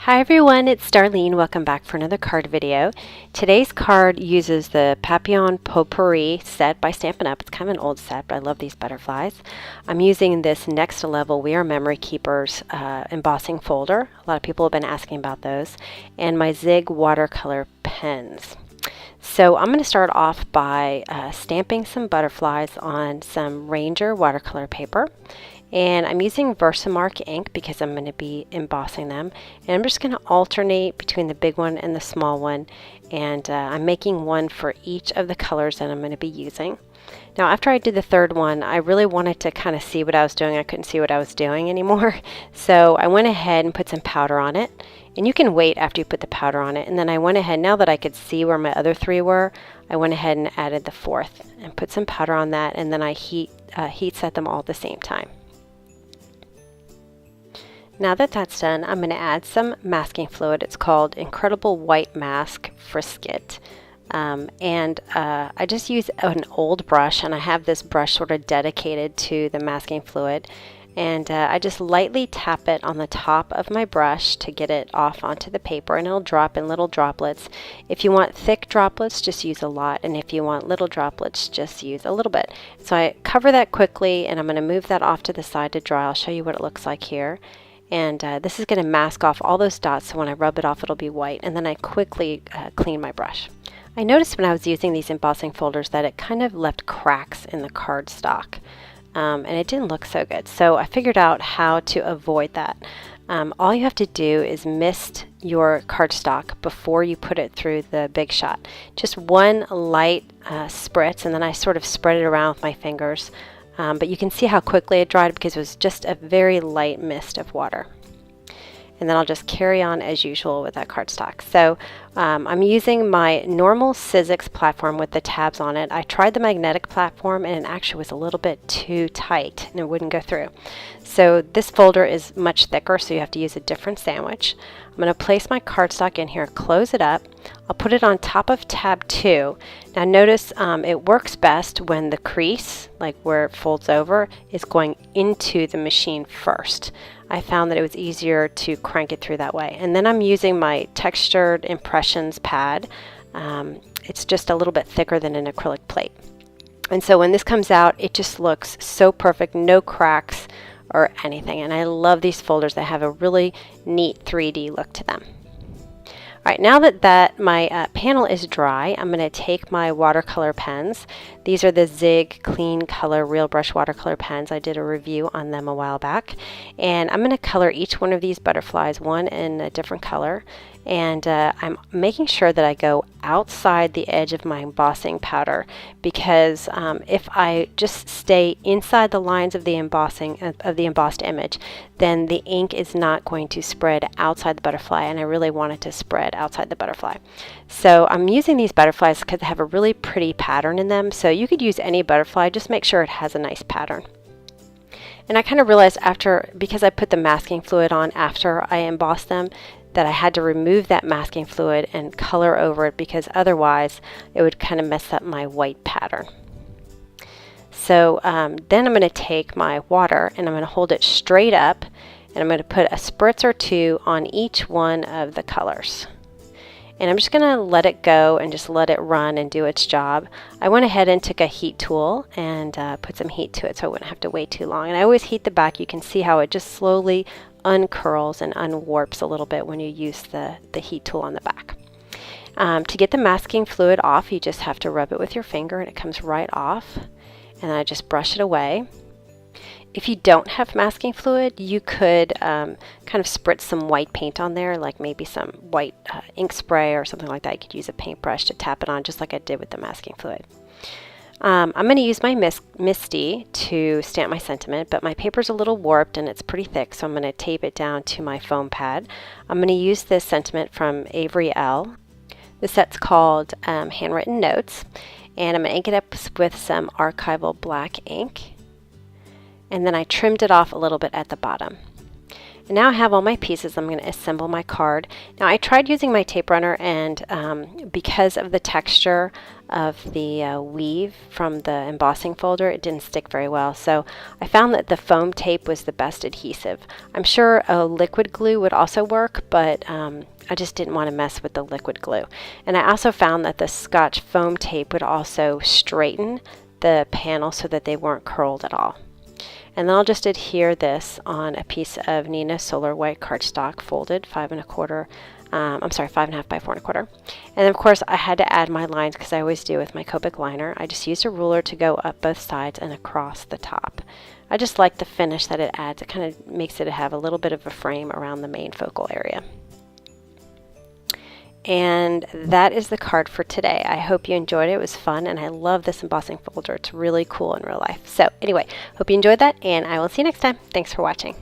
Hi everyone, it's Darlene. Welcome back for another card video. Today's card uses the Papillon Potpourri set by Stampin' Up. It's kind of an old set, but I love these butterflies. I'm using this Next Level We Are Memory Keepers embossing folder. A lot of people have been asking about those. And my Zig watercolor pens. So I'm going to start off by stamping some butterflies on some Ranger watercolor paper. And I'm using Versamark ink because I'm going to be embossing them. And I'm just going to alternate between the big one and the small one. And I'm making one for each of the colors that I'm going to be using. Now after I did the third one, I really wanted to kind of see what I was doing. I couldn't see what I was doing anymore. So I went ahead and put some powder on it. And you can wait after you put the powder on it. And then I went ahead, now that I could see where my other three were, I went ahead and added the fourth and put some powder on that. And then I heat set them all at the same time. Now that that's done, I'm going to add some masking fluid. It's called Incredible White Mask Frisket. I just use an old brush, and I have this brush sort of dedicated to the masking fluid. And I just lightly tap it on the top of my brush to get it off onto the paper, and it'll drop in little droplets. If you want thick droplets, just use a lot, and if you want little droplets, just use a little bit. So I cover that quickly, and I'm going to move that off to the side to dry. I'll show you what it looks like here. And this is going to mask off all those dots, so when I rub it off it'll be white, and then I quickly clean my brush. I noticed when I was using these embossing folders that it kind of left cracks in the cardstock, and it didn't look so good. So I figured out how to avoid that. All you have to do is mist your cardstock before you put it through the Big Shot. Just one light spritz, and then I sort of spread it around with my fingers. But you can see how quickly it dried because it was just a very light mist of water. And then I'll just carry on as usual with that cardstock. So I'm using my normal Sizzix platform with the tabs on it. I tried the magnetic platform and it actually was a little bit too tight and it wouldn't go through. So this folder is much thicker, so you have to use a different sandwich. I'm going to place my cardstock in here, close it up. I'll put it on top of tab 2. Now notice it works best when the crease, like where it folds over, is going into the machine first. I found that it was easier to crank it through that way. And then I'm using my Textured Impressions pad. It's just a little bit thicker than an acrylic plate. And so when this comes out, it just looks so perfect, no cracks or anything. And I love these folders. They have a really neat 3D look to them. All right, now that my panel is dry, I'm going to take my watercolor pens. These are the Zig Clean Color Real Brush Watercolor pens. I did a review on them a while back. And I'm going to color each one of these butterflies, one in a different color. And I'm making sure that I go outside the edge of my embossing powder, because if I just stay inside the lines of the embossed image, then the ink is not going to spread outside the butterfly, and I really want it to spread outside the butterfly. So I'm using these butterflies because they have a really pretty pattern in them. So you could use any butterfly, just make sure it has a nice pattern. And I kind of realized because I put the masking fluid on after I embossed them, that I had to remove that masking fluid and color over it, because otherwise it would kind of mess up my white pattern. So then I'm going to take my water and I'm going to hold it straight up, and I'm going to put a spritz or two on each one of the colors. And I'm just going to let it go and just let it run and do its job. I went ahead and took a heat tool and put some heat to it so I wouldn't have to wait too long. And I always heat the back. You can see how it just slowly uncurls and unwarps a little bit when you use the heat tool on the back. To get the masking fluid off, you just have to rub it with your finger and it comes right off. And then I just brush it away. If you don't have masking fluid, you could kind of spritz some white paint on there, like maybe some white ink spray or something like that. You could use a paintbrush to tap it on, just like I did with the masking fluid. I'm going to use my Misty to stamp my sentiment, but my paper's a little warped and it's pretty thick, so I'm going to tape it down to my foam pad. I'm going to use this sentiment from Avery L. The set's called Handwritten Notes, and I'm going to ink it up with some archival black ink. And then I trimmed it off a little bit at the bottom. And now I have all my pieces. I'm going to assemble my card. Now I tried using my tape runner, and because of the texture of the weave from the embossing folder, it didn't stick very well. So I found that the foam tape was the best adhesive. I'm sure a liquid glue would also work, but I just didn't want to mess with the liquid glue. And I also found that the Scotch foam tape would also straighten the panel so that they weren't curled at all. And then I'll just adhere this on a piece of Neenah Solar White cardstock, folded 5 1/4. I'm sorry, 5.5 by 4 1/4. And of course I had to add my lines, because I always do with my Copic liner. I just used a ruler to go up both sides and across the top. I just like the finish that it adds. It kind of makes it have a little bit of a frame around the main focal area. And that is the card for today. I hope you enjoyed it. It was fun, and I love this embossing folder. It's really cool in real life. So anyway, hope you enjoyed that, and I will see you next time. Thanks for watching.